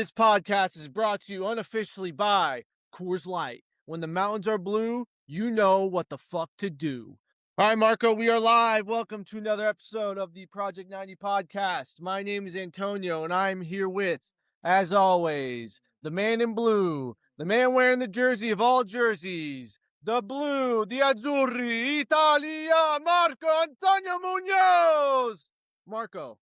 This podcast is brought to you unofficially by Coors Light. When the mountains are blue, you know what the fuck to do. All right, Marco, we are live. Welcome to another episode of the Project 90 podcast. My name is Antonio, and I'm here with, as always, the man in blue, the man wearing the jersey of all jerseys, the blue, the azzurri, Italia, Marco Antonio Munoz. Marco,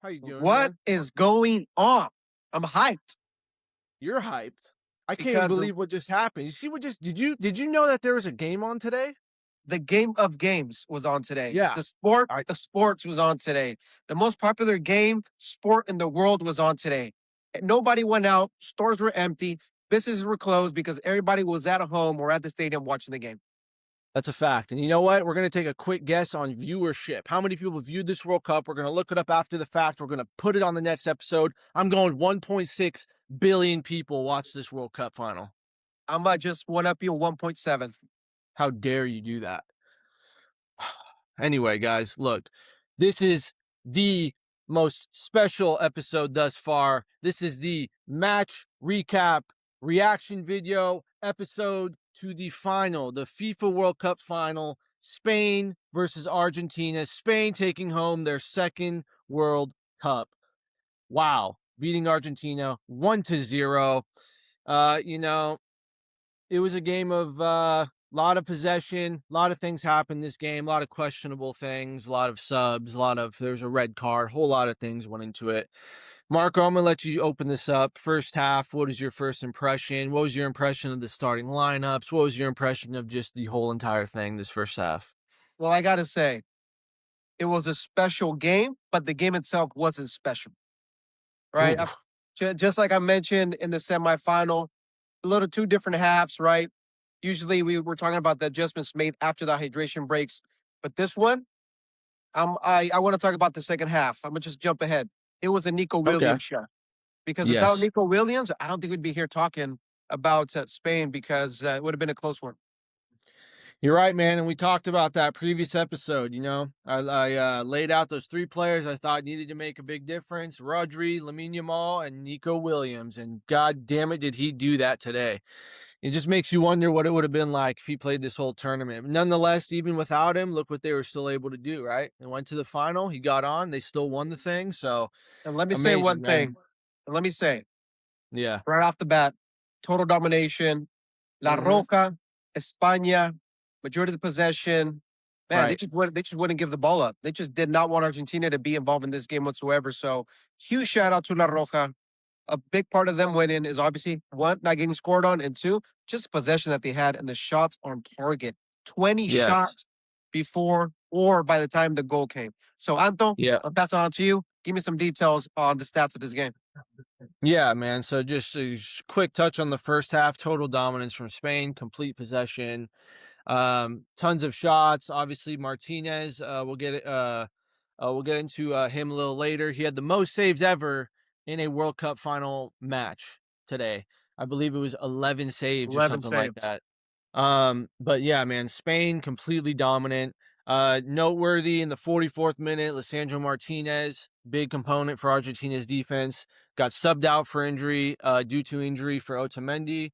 how you doing, What man? is going on? I'm hyped. You're hyped. I can't even Because believe what just happened. You see what just did you know that there was a game on today? the game of games was on today. Yeah. The sports was on today. The most popular sport in the world was on today. Nobody went out. Stores were empty. Businesses were closed because everybody was at home or at the stadium watching the game. That's a fact. And you know what? We're going to take a quick guess on viewership. How many people viewed this World Cup? We're going to look it up after the fact. We're going to put it on the next episode. I'm going 1.6 billion people watched this World Cup final. I'm just one up you 1.7. How dare you do that? Anyway, guys, look, this is the most special episode thus far. This is the match recap reaction video episode to the final, the FIFA World Cup final, Spain versus Argentina. Spain taking home their second World Cup. Wow. Beating Argentina 1-0. It was a game of lot of possession, a lot of things happened in this game, a lot of questionable things, a lot of subs, there's a red card, whole lot of things went into it. Marco, I'm going to let you open this up. First half, what is your first impression? What was your impression of the starting lineups? What was your impression of just the whole entire thing this first half? Well, I got to say, it was a special game, but the game itself wasn't special. Right? Just like I mentioned in the semifinal, a little two different halves, right? Usually we were talking about the adjustments made after the hydration breaks. But this one, I want to talk about the second half. I'm going to just jump ahead. It was a Nico Williams shot. Because without Nico Williams, I don't think we'd be here talking about Spain because it would have been a close one. You're right, man. And we talked about that previous episode. I laid out those three players I thought needed to make a big difference: Rodri, Lamine Yamal, and Nico Williams. And God damn it, did he do that today? It just makes you wonder what it would have been like if he played this whole tournament. But nonetheless, even without him, look what they were still able to do, right? They went to the final. He got on. They still won the thing. So, and let me say one thing. And let me say, right off the bat, total domination. La Roca, España, majority of the possession. Man, they just wouldn't give the ball up. They just did not want Argentina to be involved in this game whatsoever. So, huge shout out to La Roca. A big part of them winning is obviously, one, not getting scored on, and two, just the possession that they had and the shots on target. 20 shots before or by the time the goal came. So, Anto, I'll pass it on to you. Give me some details on the stats of this game. Yeah, man. So just a quick touch on the first half. Total dominance from Spain, complete possession, tons of shots. Obviously, Martinez. We'll get into him a little later. He had the most saves ever in a World Cup final match today. I believe it was 11 saves or something like that. But yeah, man, Spain completely dominant. Noteworthy in the 44th minute, Lisandro Martinez, big component for Argentina's defense, got subbed out for injury, due to injury for Otamendi.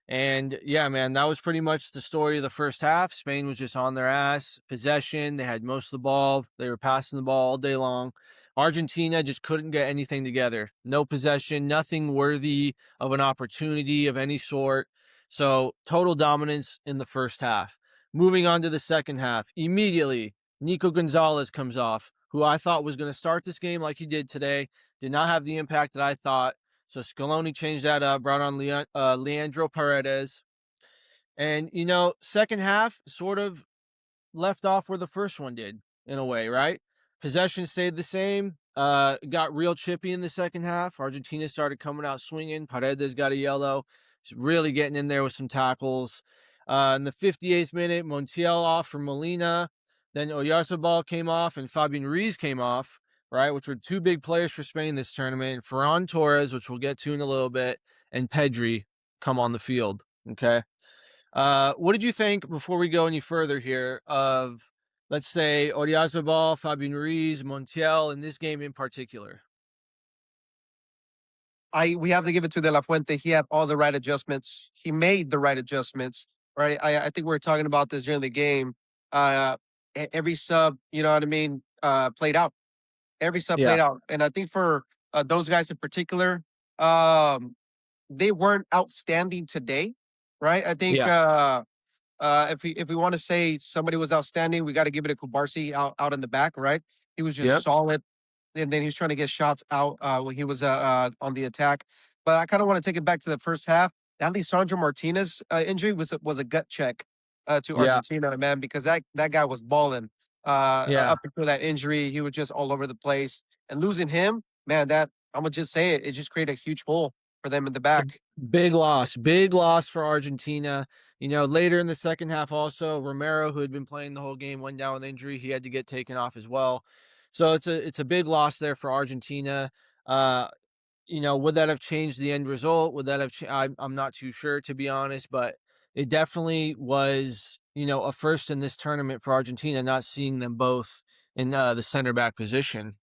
And yeah, man, that was pretty much the story of the first half. Spain was just on their ass, possession. They had most of the ball. They were passing the ball all day long. Argentina just couldn't get anything together. No possession, nothing worthy of an opportunity of any sort. So total dominance in the first half. Moving on to the second half, immediately, Nico Gonzalez comes off, who I thought was going to start this game like he did today. Did not have the impact that I thought. So Scaloni changed that up, brought on Leandro Paredes. And, second half sort of left off where the first one did, in a way, right? Possession stayed the same. Got real chippy in the second half. Argentina started coming out swinging. Paredes got a yellow. He's really getting in there with some tackles. In the 58th minute, Montiel off for Molina. Then Oyarzabal came off and Fabian Ruiz came off, right? Which were two big players for Spain this tournament. Ferran Torres, which we'll get to in a little bit, and Pedri come on the field, okay? What did you think, before we go any further here, of, let's say, Oyarzabal, Fabian Ruiz, Montiel in this game in particular? we have to give it to De La Fuente. He had all the right adjustments. He made the right adjustments. Right. I think we were talking about this during the game. Every sub, you know what I mean, played out. Every sub Yeah. played out. And I think for those guys in particular, um, they weren't outstanding today. Right. I think Yeah. if we want to say somebody was outstanding, we got to give it to Kubarsi out in the back, right? He was just Yep. solid, and then he was trying to get shots out when he was on the attack. But I kind of want to take it back to the first half. That Lisandro Martinez injury was a gut check to Yeah. Argentina, man, because that guy was balling Yeah. up until that injury. He was just all over the place, and losing him, man, that I'm gonna just say it just created a huge hole for them in the It's a back. big loss for Argentina. You know, later in the second half, also Romero, who had been playing the whole game, went down with injury. He had to get taken off as well. So it's a big loss there for Argentina. Uh, you know, would that have changed the end result? Would that have? I'm not too sure, to be honest, but it definitely was, you know, a first in this tournament for Argentina, not seeing them both in the center back position.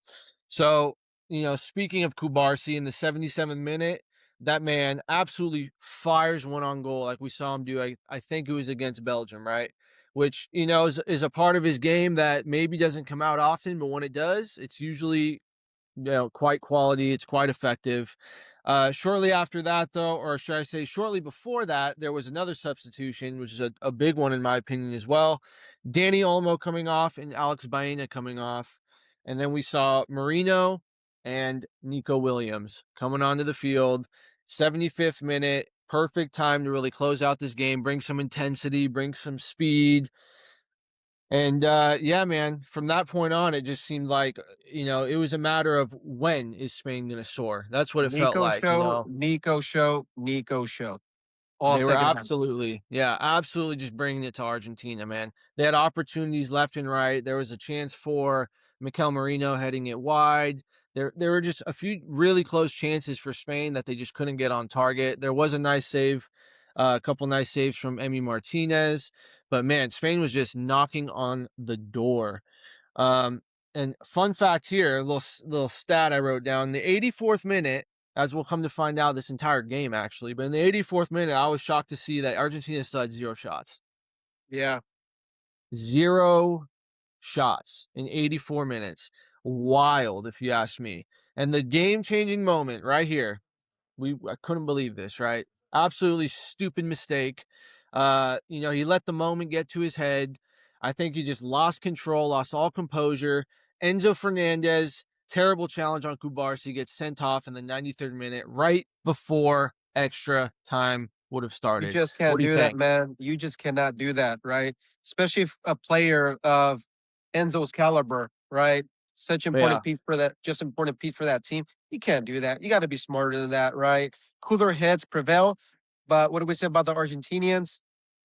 So, you know, speaking of Kubarsi in the 77th minute, that man absolutely fires one on goal like we saw him do. I think it was against Belgium, right? Which, you know, is a part of his game that maybe doesn't come out often, but when it does, it's usually, you know, quite quality. It's quite effective. Shortly after that, though, or should I say shortly before that, there was another substitution, which is a big one in my opinion as well. Danny Olmo coming off and Alex Baena coming off. And then we saw Marino and Nico Williams coming onto the field. 75th minute, perfect time to really close out this game, bring some intensity, bring some speed. And yeah, man, from that point on, it just seemed like, you know, it was a matter of when is Spain going to soar. That's what it felt Nico like, you show, know. Nico show, Nico show. All They were second half. absolutely, yeah, absolutely just bringing it to Argentina, man. They had opportunities left and right. There was a chance for Mikel Merino heading it wide. There were just a few really close chances for Spain that they just couldn't get on target. There was a nice save, a couple nice saves from Emi Martinez, but man, Spain was just knocking on the door. Um, and fun fact here, little stat I wrote down: the 84th minute, as we'll come to find out this entire game actually, but in the 84th minute, I was shocked to see that Argentina still had 0 shots. Yeah. 0 shots in 84 minutes. Wild, if you ask me. And the game-changing moment right here, I couldn't believe this, right? Absolutely stupid mistake. You know, he let the moment get to his head. I think he just lost control, lost all composure. Enzo Fernandez, terrible challenge on Kubarsi, gets sent off in the 93rd minute, right before extra time would have You started. just What can't do you do that, think? man. You just cannot do that, right? Especially if a player of Enzo's caliber, right? Such Yeah. important piece for that, just important piece for that team. You can't do that. You got to be smarter than that, right? Cooler heads prevail. But what do we say about the Argentinians?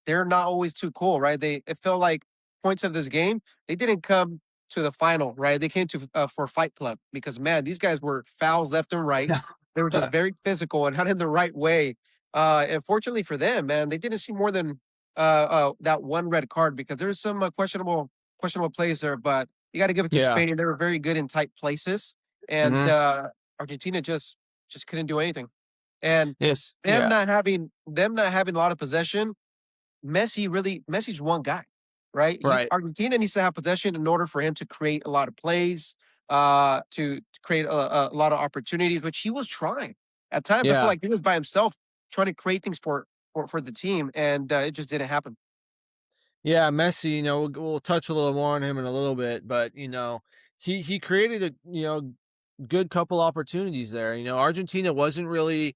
They're not always too cool, right? It felt like points of this game, they didn't come to the final, right? They came to for Fight Club because man, these guys were fouls left and right. They were just very physical and not in the right way. And fortunately for them, man, they didn't see more than that one red card because there's some questionable plays there. But you got to give it to Yeah. Spain; they were very good in tight places, and Hmm. Argentina just couldn't do anything. And Yes. them Yeah. not having a lot of possession, Messi's one guy, right? Right. Argentina needs to have possession in order for him to create a lot of plays, to create a lot of opportunities, which he was trying. At times, I feel Yeah. like he was by himself trying to create things for the team, and it just didn't happen. Yeah, Messi, you know, we'll touch a little more on him in a little bit, but you know, he created a, you know, good couple opportunities there. You know, Argentina wasn't really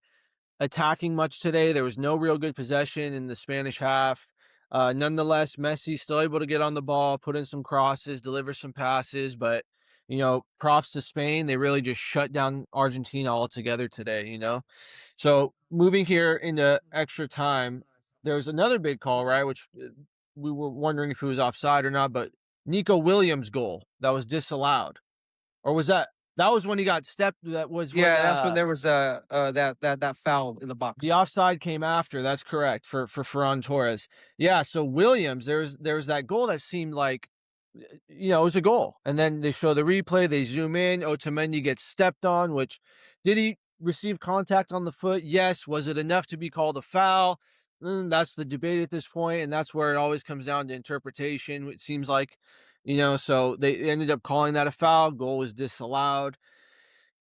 attacking much today. There was no real good possession in the Spanish half. Nonetheless, Messi still able to get on the ball, put in some crosses, deliver some passes, but you know, props to Spain. They really just shut down Argentina altogether today, you know. So moving here into extra time, there was another big call, right? Which we were wondering if it was offside or not, but Nico Williams' goal that was disallowed. Or was that was when he got stepped? That was when Yeah, that's when there was that foul in the the box. offside came after. That's correct for Ferran Torres. Yeah, so Williams, there's that goal that seemed like, you know, it was a goal, and then they show the replay. They zoom in. Otamendi gets stepped on. Which did received contact on the foot? Yes. Was it enough to be called a foul? That's the debate at this point, and that's where it always comes down to interpretation. It seems like, so they ended up calling that a foul. Goal was disallowed,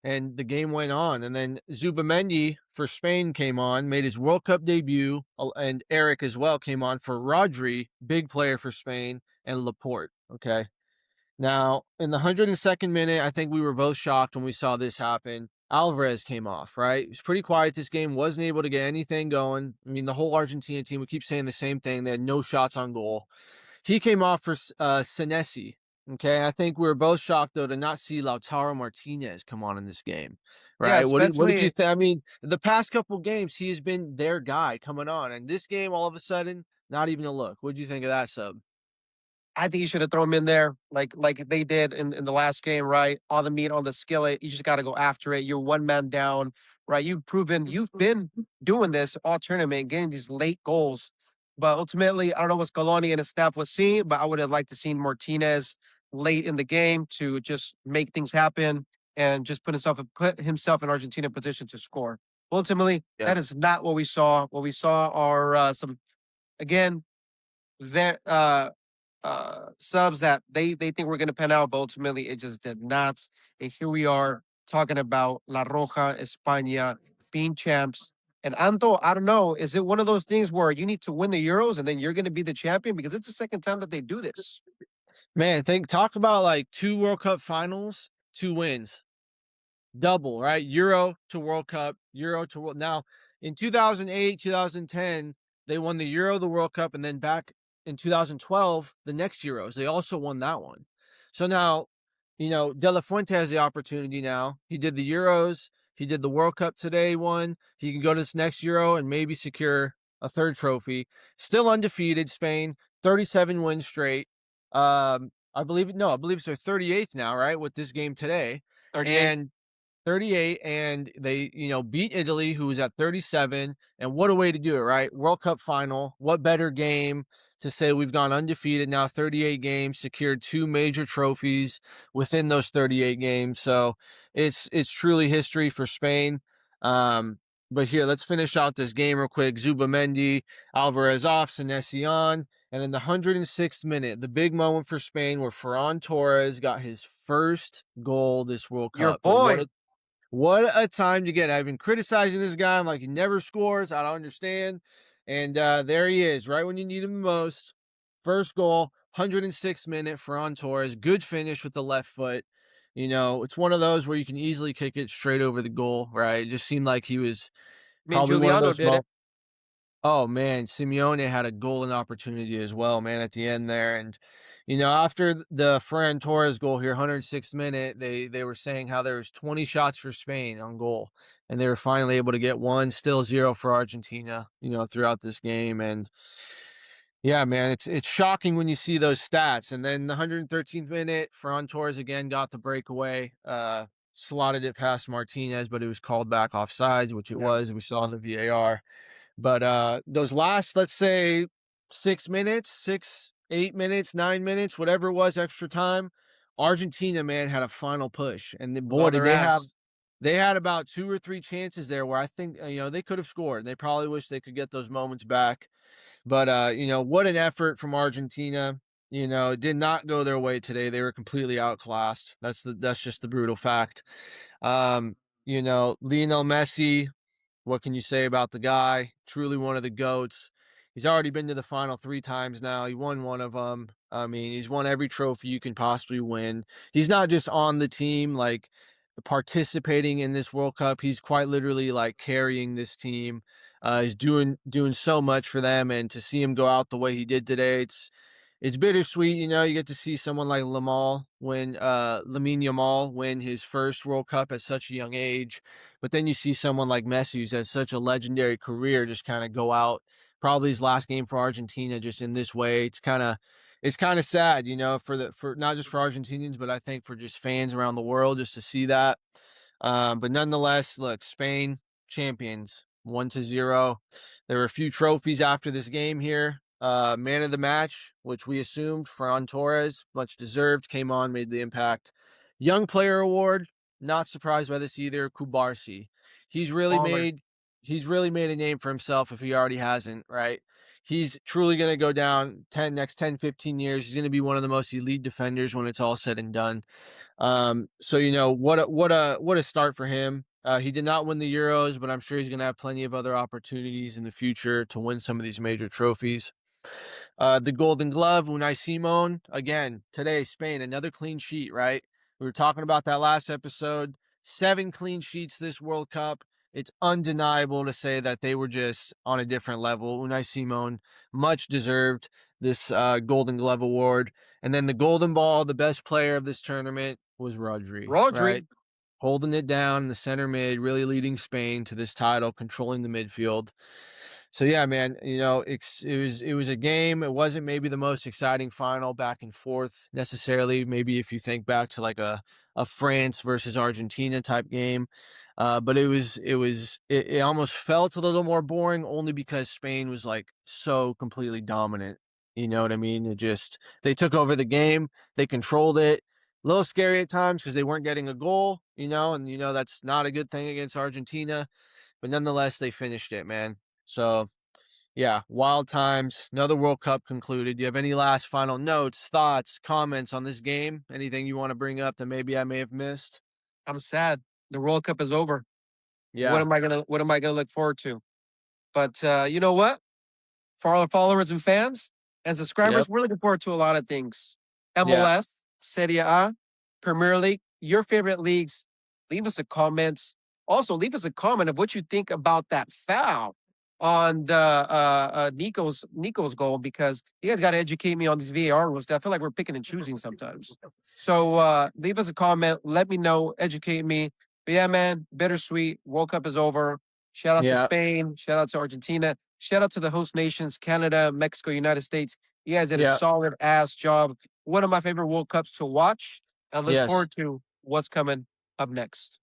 and the game went on. And then Zubamendi for Spain came on, made his World Cup debut, and Eric as well came on for Rodri, big player for Spain, and Laporte. Okay. Now, in the 102nd minute, I think we were both shocked when we saw this happen. Alvarez came off, right? He was pretty quiet this game, wasn't able to get anything going. I mean, the whole Argentina team, we keep saying the same thing. They had no shots on goal. He came off for Senesi. Okay, I think we were both shocked, though, to not see Lautaro Martinez come on in this game, Yeah, right? What did you especially think? I mean, the past couple games, he has been their guy coming on. And this game, all of a sudden, not even a look. What did you think of that, Sub? I think you should have thrown him in there like they did in the last game, right? All the meat on the skillet. You just got to go after it. You're one man down, right? You've been doing this all tournament, getting these late goals. But ultimately, I don't know what Scaloni and his staff was seeing, but I would have liked to seen Martinez late in the game to just make things happen and just put himself in Argentina position to score. Ultimately, Yeah. that is not what we saw. What we saw are some again there subs that they think we're going to pen out, but ultimately it just did not. And here we are talking about La Roja, España, being champs. And Anto, I don't know, is it one of those things where you need to win the Euros and then you're going to be the champion? Because it's the second time that they do this. Man, talk about like 2 World Cup finals, 2 wins. Double, right? Euro to World Cup, Euro to World. Now, in 2008, 2010, they won the Euro, the World Cup, and then back in 2012, the next Euros, they also won that one. So now, De La Fuente has the opportunity now. He did the Euros, he did the World Cup today, won. He can go to this next Euro and maybe secure a third trophy. Still undefeated, Spain, 37 wins straight. I believe it's their 38th now, right? With this game today. 38. And 38, and they, beat Italy, who was at 37. And what a way to do it, right? World Cup final. What better game to say we've gone undefeated now, 38 games, secured 2 major trophies within those 38 games. So it's truly history for Spain. But here, let's finish out this game real quick. Zubamendi, Alvarez off, Senesi on. And in the 106th minute, the big moment for Spain where Ferran Torres got his first goal this World Your Cup. And boy. what a time to get. I've been criticizing this guy. I'm like, he never scores. I don't understand. And there he is, right when you need him the most. First goal, 106th minute, Ferran Torres. Good finish with the left foot. It's one of those where you can easily kick it straight over the goal, right? It just seemed like he was I mean, probably one of Giuliano those did it. moments. Oh man, Simeone had a golden opportunity as well, man, at the end there. And after the Ferran Torres goal here, 106th minute, they were saying how there was 20 shots for Spain on goal, and they were finally able to get one, still 0 for Argentina, throughout this game. And yeah, man, it's shocking when you see those stats. And then the 113th minute, Ferran Torres again got the breakaway, slotted it past Martinez, but it was called back offsides, which it was. We saw in the VAR. But those last, let's say, 6 minutes, 6, 8 minutes, 9 minutes, whatever it was, extra time, Argentina, man, had a final push. And It was boy, on did their they have ass. they had about 2 or 3 chances there where I think, they could have scored. They probably wish they could get those moments back. But what an effort from Argentina. It did not go their way today. They were completely outclassed. That's just the brutal fact. Lionel Messi, what can you say about the guy? Truly one of the GOATs. He's already been to the final 3 times now. He won one of them. I mean, he's won every trophy you can possibly win. He's not just on the team, like participating in this World Cup. He's quite literally like carrying this team. He's doing so much for them, and to see him go out the way he did today, it's bittersweet. You get to see someone like Lamine Yamal win his first World Cup at such a young age. But then you see someone like Messi, who's had such a legendary career, just kind of go out, probably his last game for Argentina, just in this way. It's kind of sad, for not just for Argentinians, but I think for just fans around the world, just to see that. But nonetheless, look, Spain champions, 1-0. There were a few trophies after this game here. Man of the match, which we assumed Ferran Torres, much deserved, came on, made the impact. Young Player Award, not surprised by this either. Kubarsi. he's really made a name for himself if he already hasn't, right? He's truly going to go down next 10, 15 years. He's going to be one of the most elite defenders when it's all said and done. So, you know, what a start for him. He did not win the Euros, but I'm sure he's going to have plenty of other opportunities in the future to win some of these major trophies. The Golden Glove, Unai Simon, again, today, Spain, another clean sheet, right? We were talking about that last episode. 7 clean sheets this World Cup. It's undeniable to say that they were just on a different level. Unai Simon, much deserved this Golden Glove award. And then the Golden Ball, the best player of this tournament was Rodri. Right? Holding it down in the center mid, really leading Spain to this title, controlling the midfield. So yeah, man, you know, it was a game. It wasn't maybe the most exciting final back and forth necessarily. Maybe if you think back to like a France versus Argentina type game, but it almost felt a little more boring only because Spain was like so completely dominant. You know what I mean? They took over the game, they controlled it. A little scary at times because they weren't getting a goal, you know, and you know that's not a good thing against Argentina, but nonetheless they finished it, man. So, yeah, wild times. Another World Cup concluded. Do you have any last final notes, thoughts, comments on this game? Anything you want to bring up that maybe I may have missed? I'm sad. The World Cup is over. Yeah. What am I gonna look forward to? But you know what? For our followers and fans and subscribers, we're looking forward to a lot of things. MLS, Serie A, Premier League, your favorite leagues. Leave us a comment. Also, leave us a comment of what you think about that foul on the Nico's goal, because you guys got to educate me on these VAR rules. I feel like we're picking and choosing sometimes. So leave us a comment. Let me know. Educate me. But yeah, man, bittersweet. World Cup is over. Shout out to Spain. Shout out to Argentina. Shout out to the host nations, Canada, Mexico, United States. You guys did a solid ass job. One of my favorite World Cups to watch. I look forward to what's coming up next.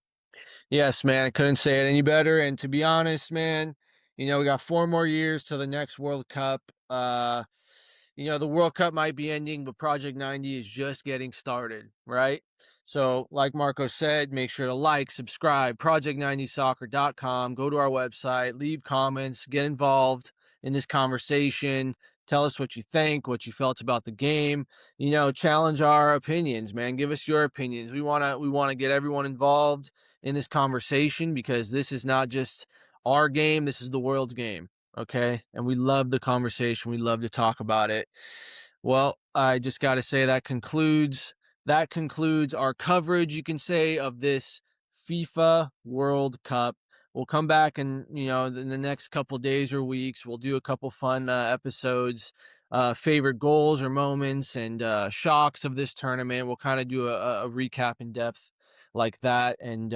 Yes, man. I couldn't say it any better. And to be honest, man, you know, we got 4 more years till the next World Cup. You know, the World Cup might be ending, but Project 90 is just getting started, right? So, like Marco said, make sure to like, subscribe, project90soccer.com, go to our website, leave comments, get involved in this conversation. Tell us what you think, what you felt about the game. You know, challenge our opinions, man. Give us your opinions. We want to get everyone involved in this conversation because this is not just our game, this is the world's game. Okay. And we love the conversation. We love to talk about it. Well, I just got to say that concludes our coverage, you can say, of this FIFA World Cup. We'll come back and, you know, in the next couple days or weeks, we'll do a couple fun episodes, favorite goals or moments and shocks of this tournament. We'll kind of do a recap in depth like that. And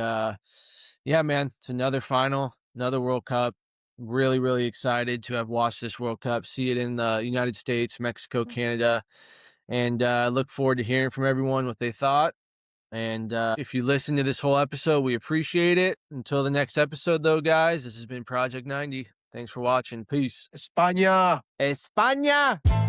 yeah, man, it's another final, another World Cup. Really, really excited to have watched this World Cup, see it in the United States, Mexico, Canada, and look forward to hearing from everyone what they thought. And if you listen to this whole episode, we appreciate it. Until the next episode, though, guys, this has been Project 90. Thanks for watching. Peace. España. España.